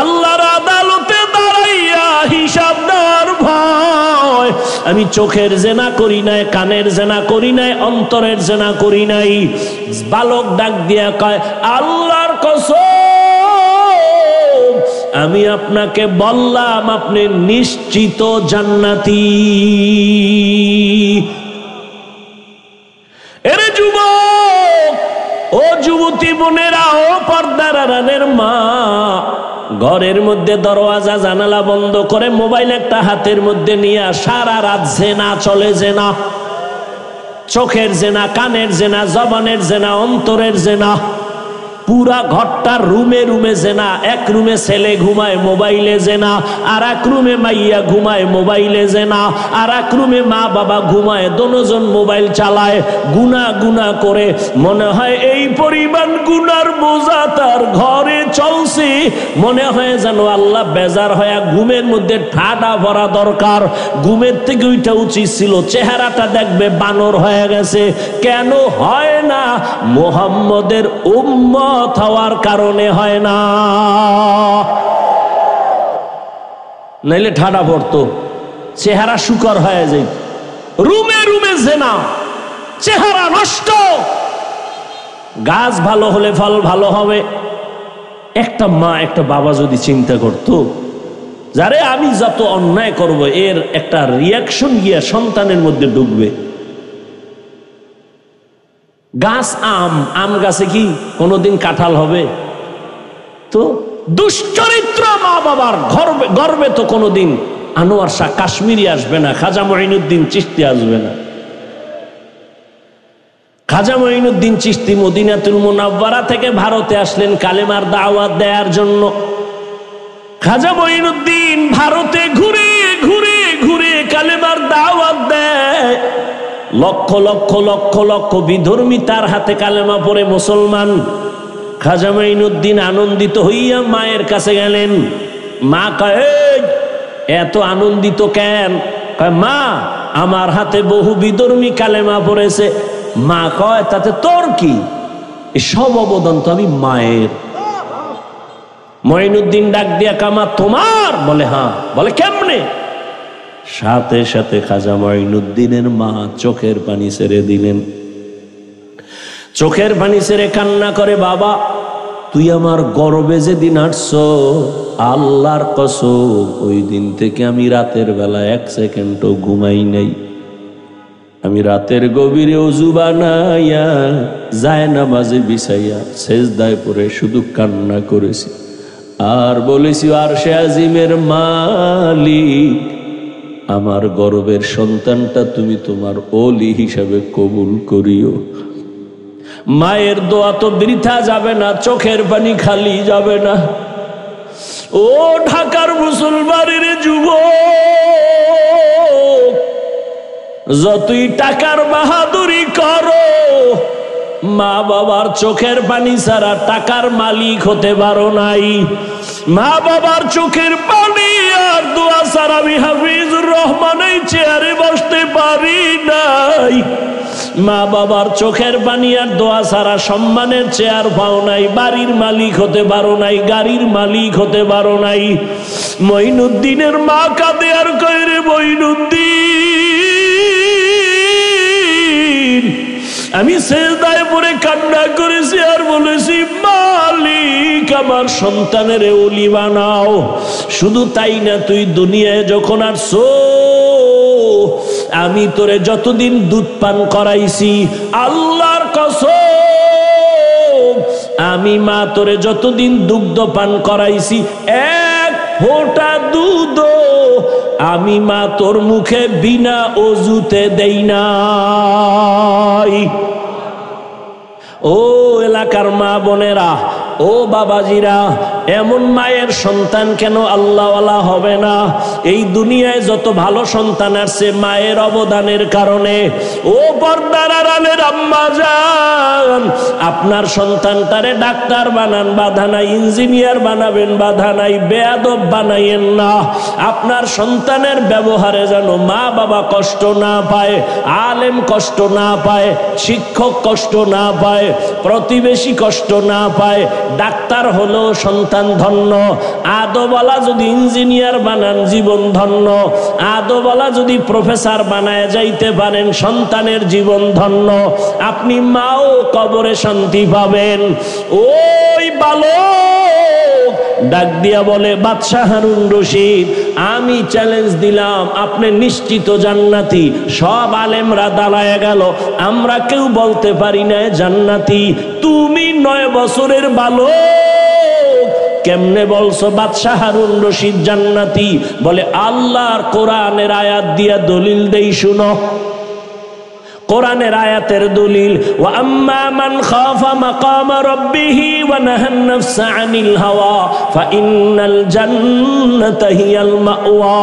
আল্লাহর আদালতে দাঁড়াইয়া হিসাব দেওয়ার ভয় আমি চোখের জেনা করি নাই, কানের জেনা করি নাই, অন্তরের জেনা করি নাই। বালক ডাক দিয়া কয়, আল্লাহর কসম, আমি আপনাকে বললাম আপনি নিশ্চিত জান্নাতি। এরে যুবক, ও যুবতী বোনেরা, ও পর্দার আড়ালের মা, ঘরের মধ্যে দরওয়াজা জানালা বন্ধ করে মোবাইল একটা হাতের মধ্যে নিয়ে সারা রাত জেনা চলে। জেনা, চোখের জেনা, কানের জেনা, জবানের জেনা, অন্তরের জেনা, পুরা ঘরটা রুমে রুমে জেনা। এক রুমে ছেলে ঘুমায়, মোবাইলে জেনা। আর এক রুমে মাইয়া ঘুমায়, মোবাইলে জেনা। আর এক রুমে মা বাবা ঘুমায়, দোনোজন মোবাইল চালায়, গুনা গুনা করে। মনে হয় এই পরিমাণ গুনার বোঝা তার ঘরে চলছে, মনে হয় যেন আল্লাহ বেজার হয়ে ঘুমের মধ্যে ঠাডা ভরা দরকার, ঘুমের থেকে ওইটা উচিত ছিল। চেহারাটা দেখবে বানর হয়ে গেছে। কেন হয় না? মুহাম্মদের উম্মত হওয়ার কারণে হয় না, নাইলে ঠাডা পড়তো, চেহারা শুকর হয়ে যায়। রুমে রুমে জেনা, চেহারা নষ্ট। গাছ ভালো হলে ফল ভালো হবে। একটা মা, একটা বাবা যদি চিন্তা করতো, যারে আমি যত অন্যায় করব এর একটা রিয়াকশন গিয়া সন্তানের মধ্যে ঢুকবে। গাছ আম গাছে কি কোনোদিন কাঁঠাল হবে? তো দুশ্চরিত্র মা বাবার গর্বে তো কোনোদিন আনোয়ার শাহ কাশ্মীরি আসবে না, খাজা মঈনুদ্দিন চিশতি আসবে না। খাজা মঈনুদ্দিন চিশতি মদিনাতুল মুনাওয়ারা থেকে ভারতে আসলেন কালেমার দাওয়াত দেওয়ার জন্য। খাজা মঈনুদ্দিন ভারতে ঘুরে ঘুরে ঘুরে কালেমার দাওয়াত দেয়। লক্ষ লক্ষ লক্ষ লক্ষ বিধর্মী তার হাতে কালেমা পড়ে মুসলমান। খাজা মঈনুদ্দিন আনন্দিত হইয়া মায়ের কাছে গেলেন। মা কয়, এত আনন্দিত কেন? কয়, মা, আমার হাতে বহু বিধর্মী কালেমা পড়েছে। মা কয়, তাতে তোর কি? এই সব অবদান তো আমি মায়ের। মঈনুদ্দিন ডাক দিয়া, কামা তোমার? বলে হ্যাঁ। বলে কেমনে? সাথে সাথে খাজা মঈনুদ্দিনের মা চোখের পানি ছেড়ে দিলেন। চোখের পানি ছেড়ে কান্না করে, বাবা, তুই আমার গর্বে যেদিন আসছ, আল্লাহর কসম, ওই দিন থেকে আমি রাতের বেলা 1 সেকেন্ডও ঘুমাই নাই। আমি রাতের গভীরে ওযু বানাইয়া জায়নামাজে বিছাইয়া সেজদায় পড়ে শুধু কান্না করেছি আর বলেছি, আরশে আজিমের মালিক, আমার গর্বের সন্তানটা তুমি তোমার ওলি হিসাবে কবুল করিও। মায়ের দোয়া তো বৃথা যাবে না, চোখের পানি খালি যাবে না। ও ঢাকার মুসলমানের যুবক, যতই টাকার বাহাদুরি করো, মা বাবার চোখের পানি ছাড়া টাকার মালিক হতে পারো নাই। মা বাবার চোখের পানি আর দোয়া ছাড়া আমি হাফিজুর রহমান এই চেয়ারে বসতে পারি নাই। মা বাবার চোখের পানি আর দোয়া ছাড়া সম্মানের চেয়ার পাও নাই, বাড়ির মালিক হতে পারো নাই, গাড়ির মালিক হতে পারো নাই। মঈনুদ্দিনের মা কাঁদে আর কয়, রে মঈনুদ্দিন, আমি সেজদায় পড়ে কান্না করেছি আর বলেছি, মালিক আমার সন্তানের ওলি বানাও। শুধু তাই না, তুই দুনিয়ায় যখন আসছো আমি তোরে যতদিন দুধ পান করাইছি, আল্লাহর কসম আমি মা তোরে যতদিন দুগ্ধ পান করাইছি, এক ফোঁটা দুধ আমি মা তোর মুখে বিনা অজুতে দেই নাই। ও এলাকার মা বোনেরা, ও বাবাজিরা, এমন মায়ের সন্তান কেন আল্লাহওয়ালা হবে না? এই দুনিয়ায় যত ভালো সন্তান আসছে মায়ের অবদানের কারণে। ও পর্দার আড়ালের আম্মা জান, আপনার সন্তানটারে ডাক্তার বানান, বাধা নাই। ইঞ্জিনিয়ার বানাবেন, বাধা নাই। বেয়াদব বানাইয়েন না। আপনার সন্তানের ব্যবহারে যেন মা বাবা কষ্ট না পায়, আলেম কষ্ট না পায়, শিক্ষক কষ্ট না পায়, প্রতিবেশী কষ্ট না পায়। ডাক্তার হলো সন্তান ধন্য। আদোওয়ালা যদি ইঞ্জিনিয়ার বানান, জীবন ধন্য। আদোওয়ালা যদি প্রফেসর বানায় যাইতে পারেন, সন্তানের জীবন ধন্য। আপনি মাও কবরে শান্তি পাবেন। ওই বালক ডাক দিয়া বলে, বাদশাহ হারুন রশিদ, আমি চ্যালেঞ্জ দিলাম, আপনি নিশ্চিত জান্নাতি। সব আলেমরা দাঁড়ায় গেল, আমরা কেউ বলতে পারি না জান্নাতি। তুমি 9 বছরের বালক, কেমনে বলছো বাদশাহ হারুন রশিদ জান্নাতি? বলে, আল্লাহর কোরআনের আয়াত দিয়া দলিল দেই, শুনো। কোরআনের আয়াতের দলিল, ওয়া আম্মা মান খাফা মাকাম রাব্বিহি ওয়া নাহান নাফসা আনিল হাওয়া ফাইন্নাল জান্নাতা হিয়াল মাওয়া।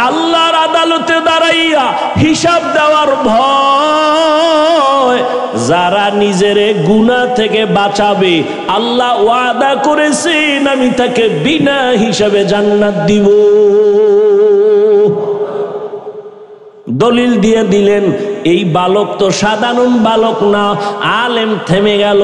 আল্লাহর আদালতে দাঁড়াইয়া হিসাব দেওয়ার ভয় যারা নিজের গুনাহ থেকে বাঁচাবে, আল্লাহ ওয়াদা করেছেন আমি তাকে বিনা হিসাবে জান্নাত দিব। দলিল দিয়ে দিলেন। এই বালক তো সাধারণ বালক না, আলেম। থেমে গেল।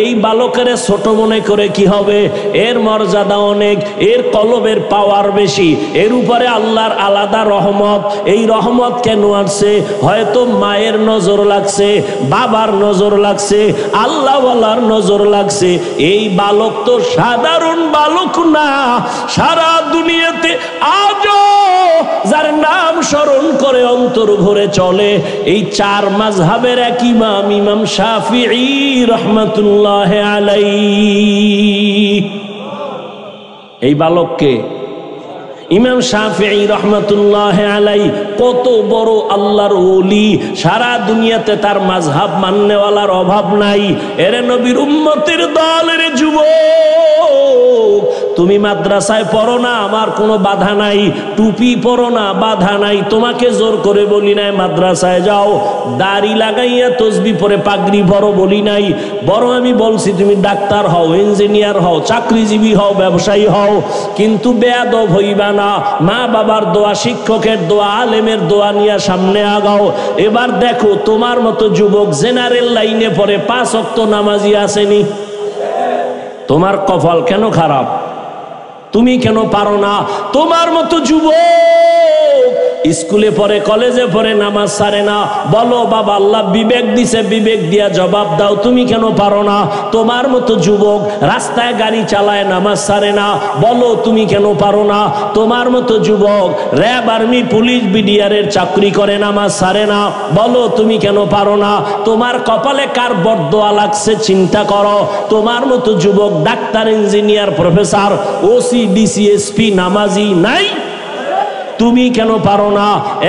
এই বালকের ছোট মনে করে কি হবে? এর মর্যাদা অনেক, এর কলবের পাওয়ার বেশি, এর উপরে আল্লাহর আলাদা রহমত। এই রহমত কেন আসছে? হয়তো মায়ের নজর লাগছে, বাবার নজর লাগছে, আল্লাহওয়ালার নজর লাগছে। এই বালক তো সাধারণ বালক না। সারা দুনিয়াতে আজও যার নাম স্মরণ করে অন্তর ভরে চলে, এই 4 মাযহাবের এক ইমাম, ইমাম শাফিঈ রাহমাতুল্লাহি আলাইহি। এই বালককে ইমাম শাফিঈ রাহমাতুল্লাহি আলাইহি কত বড় আল্লাহর ওলি। সারা দুনিয়াতে তার মাযহাব মাননেওয়ালার অভাব নাই। এর নবীর উম্মতের দলের যুবক, তুমি মাদ্রাসায় পড়ো না, আমার কোনো বাধা নাই। টুপি পরো না, বাধা নাই। তোমাকে জোর করে বলি নাই মাদ্রাসায় যাও। দাড়ি লাগাইয়া তসবিহ পরে পাগড়ি পরো বলি নাই। বড় আমি বলছি তুমি ডাক্তার হও, ইঞ্জিনিয়ার হও, চাকরিজীবী হও, ব্যবসায়ী হও, কিন্তু বেয়াদব হইবা না। মা বাবার দোয়া, শিক্ষকের দোয়া, আলেমের দোয়া নিয়ে সামনে আগাও। এবার দেখো তোমার মতো যুবক জেনারেল লাইনে পড়ে 5 ওয়াক্ত নামাজি আসেনি। তোমার কপাল কেন খারাপ? তুমি কেন পারো না? তোমার মতো যুবক স্কুলে পড়ে, কলেজে পড়ে, নামাজ ছাড়ে না। বলো বাবা আল্লাহ বিবেক দিছে, বিবেক দিয়া জবাব দাও। তুমি কেন পারো না? তোমার মতো যুবক রাস্তায় গাড়ি চালায়, নামাজ ছাড়ে না। বলো তুমি কেন পারো না? তোমার মতো যুবক র্যাব, আর্মি, পুলিশ, বিডিআরের চাকরি করে, নামাজ ছাড়ে না। বলো তুমি কেন পারো না? তোমার কপালে কার বরদোয়া লাগছে চিন্তা করো। তোমার মতো যুবক doctor, engineer, professor, OC, DC, SP নামাজি নাই। তুমি কেন পারো না?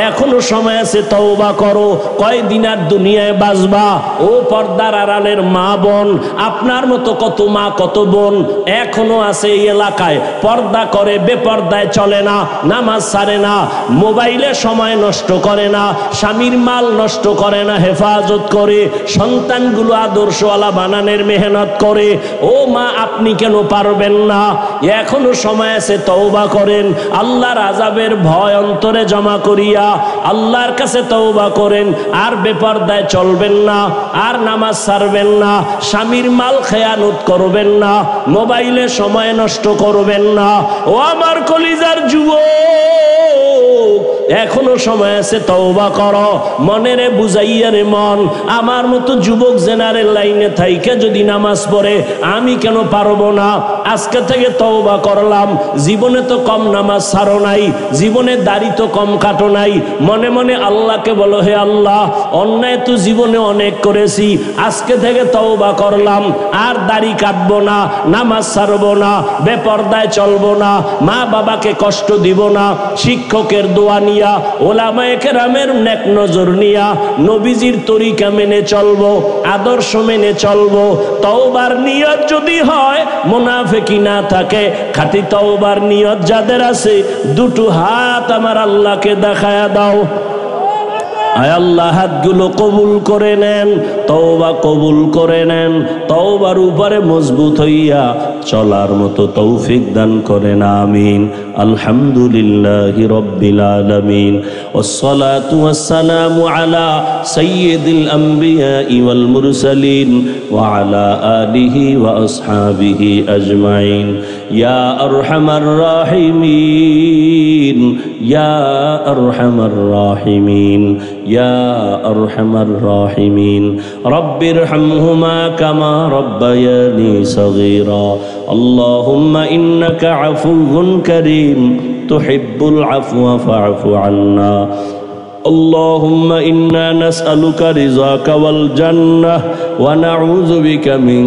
এখনো সময় আছে, তওবা করো। কয়দিন আর দুনিয়ায় বাঁচবা? ও পর্দার আড়ালের মা বোন, আপনার মতো কত মা, কত বোন এখনো আছে এই এলাকায়। পর্দা করে, বেপর্দায় চলে না, নামাজ ছাড়ে না, মোবাইলে সময় নষ্ট করে না, স্বামীর মাল নষ্ট করে না, হেফাজত করে, সন্তানগুলো আদর্শওয়ালা বানানোর মেহনত করে। ও মা, আপনি কেন পারবেন না? এখনো সময় আছে, তওবা করেন। আল্লাহর আযাবের ভয় অন্তরে জমা করিয়া আল্লাহর কাছে তওবা করেন। আর বেপরদায় চলবেন না, আর নামাজ ছাড়বেন না, স্বামীর মাল খেয়ানত করবেন না, মোবাইলে সময় নষ্ট করবেন না। ও আমার কলিজার যুবক, এখনো সময় আছে, তওবা করো। মনেরে বুঝাইয়া রে মন, আমার মতো যুবক জেনারেল লাইনে থাইকে যদি নামাজ পড়ে আমি কেন পারবো না? আজকে থেকে তওবা করলাম। জীবনে তো কম নামাজ ছাড়ো নাই, জীবনে দাড়ি তো কম কাটো নাই। মনে মনে আল্লাহকে বলো, হে আল্লাহ, অন্যায় তো জীবনে অনেক করেছি, আজকে থেকে তওবা করলাম, আর দাড়ি কাটবো না, নামাজ ছাড়বো না, বেপরদায় চলবো না, মা বাবাকে কষ্ট দিব না, শিক্ষকের দোয়া নিয়া, ওলামায়ে কেরামের নেক নজর নিয়া, নবীজির তরিকা মেনে চলবো, আদর্শ মেনে চলবো। তওবার নিয়ত যদি হয়, মুনাফিকি না থাকে, খাঁটি তওবার নিয়ত যাদের আছে, দুটো হাত আমার আল্লাহকে দেখায়া দাও। আয় আল্লাহ, হাতগুলো কবুল করে নেন, তওবা কবুল করে নেন, তওবার উপরে মজবুত হইয়া চলার মতো তৌফিক দান করেন, আমিন। আলহামদুলিল্লাহি রাব্বিল আলামিন, ওয়াসসালাতু ওয়াসসালামু আলা সাইয়্যিদিল আমবিয়া ওয়াল মুরসালিন ওয়া আলা আলিহি ওয়া আসহাবিহি আজমাইন। ইয়া আরহামার রাহিমিন, ইয়া আরহামার রাহিমিন, ইয়া আরহামার রাহিমিন। রব্বিরহামহুমা কামা রব্বায়ানি সগীরা। আল্লাহুম্মা ইন্নাকা আফুউন কারীম তুহিব্বুল আফওয়া ফা'ফু আন্না। اللهم إنا نسألك رضاك والجنة ونعوذ بك من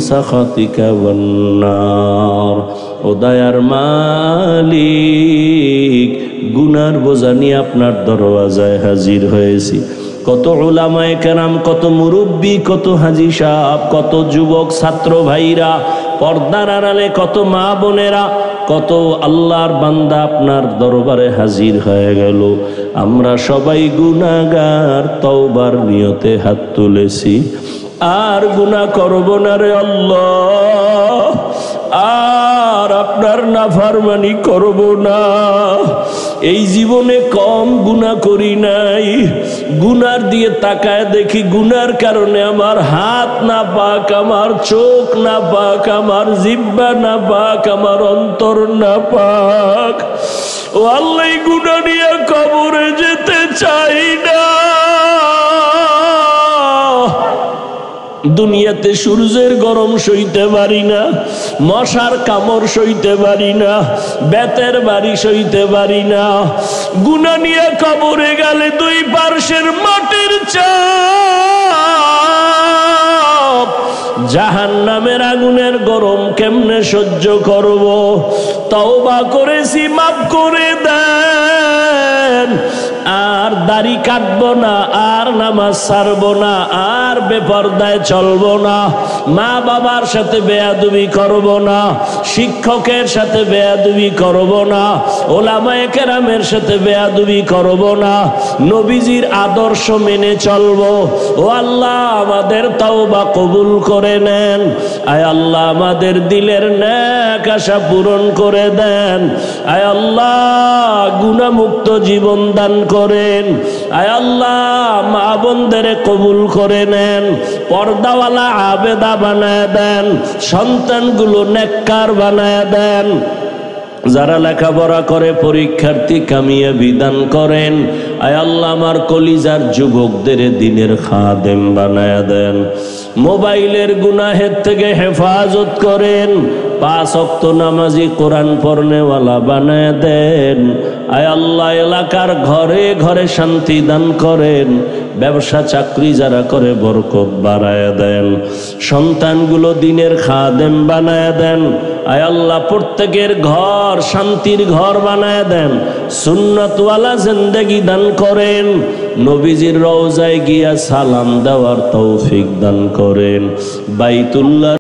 سخطك والنار। ও দয়ার মালিক, গুনার বোঝা নিয়ে আপনার দরওয়াজায় হাজির হয়েছি। কত উলামায়ে কেরাম, কত মুরব্বী, কত হাজী সাহেব, কত যুবক ছাত্র ভাইরা, পর্দার আড়ালে কত মা বোনেরা, কত আল্লাহর বান্দা আপনার দরবারে হাজির হয়ে গেল। আমরা সবাই গুনাহগার, তওবার নিয়তে হাত তুলেছি, আর গুনাহ করব না রে আল্লাহ, আর আপনার নাফরমানি করব না। এই জীবনে কম গুনাহ করি নাই, গুনার দিয়ে তাকায় দেখি গুনার কারণে আমার হাত না পাক, আমার চোখ না পাক, আমার জিহ্বা না পাক, আমার অন্তর না পাক। ও আল্লাহ, গুনাহ নিয়ে কবরে যেতে চাই না। দুনিয়াতে সূর্যের গরম সইতে পারি না, মশার কামড় সইতে পারি না, বেতের বাড়ি সইতে পারি না। গুনাহ নিয়ে কবরে গেলে দুই পার্শ্বের মাটির চাপ, জাহান্নামের আগুনের গরম কেমনে সহ্য করব? তওবা করেছি, মাফ করে দেন। আর দাড়ি কাটবো না, আর নামাজ ছাড়বো না, আর বেপরদায় চলবো না, মা বাবার সাথে বেয়াদবি করব না, শিক্ষকের সাথে বেয়াদবি করব না, ওলামায়ে কেরামের সাথে বেয়াদবি করব না, নবীজির আদর্শ মেনে চলবো। ও আল্লাহ, আমাদের তওবা কবুল করে নেন। আয় আল্লাহ, আমাদের দিলের নেক আশা পূরণ করে দেন। আয় আল্লাহ, গুনাহমুক্ত জীবন দান করেন। আয় আল্লাহ, মা বোনদের কবুল করে নেন, পর্দাওয়ালা আবেদা বানায় দেন, সন্তানগুলো নেককার বানায় দেন। যারা লেখাপড়া করে পরীক্ষার্থী কামিয়াবি দান করেন। আয় আল্লাহ, আমার কলিজার যুবকদের দিনের খাদেম বানায় দেন। মোবাইলের গুনাহের থেকে হেফাজত করেন। 5 ওয়াক্ত নামাজি, কোরআন পড়নেওয়ালা বানায় দেন। আয় আল্লাহ, এলাকার ঘরে ঘরে শান্তি দান করেন। ব্যবসা চাকরি যারা করে বরকত বাড়ায় দেন। সন্তানগুলো দিনের খাদেম বানায় দেন। আয় আল্লাহ, প্রত্যেকের ঘর শান্তির ঘর বানায় দেন। সুন্নতওয়ালা জিন্দেগি দান করেন। নবীজির রওজায় গিয়া সালাম দেওয়ার তৌফিক দান করেন। বাইতুল্লাহ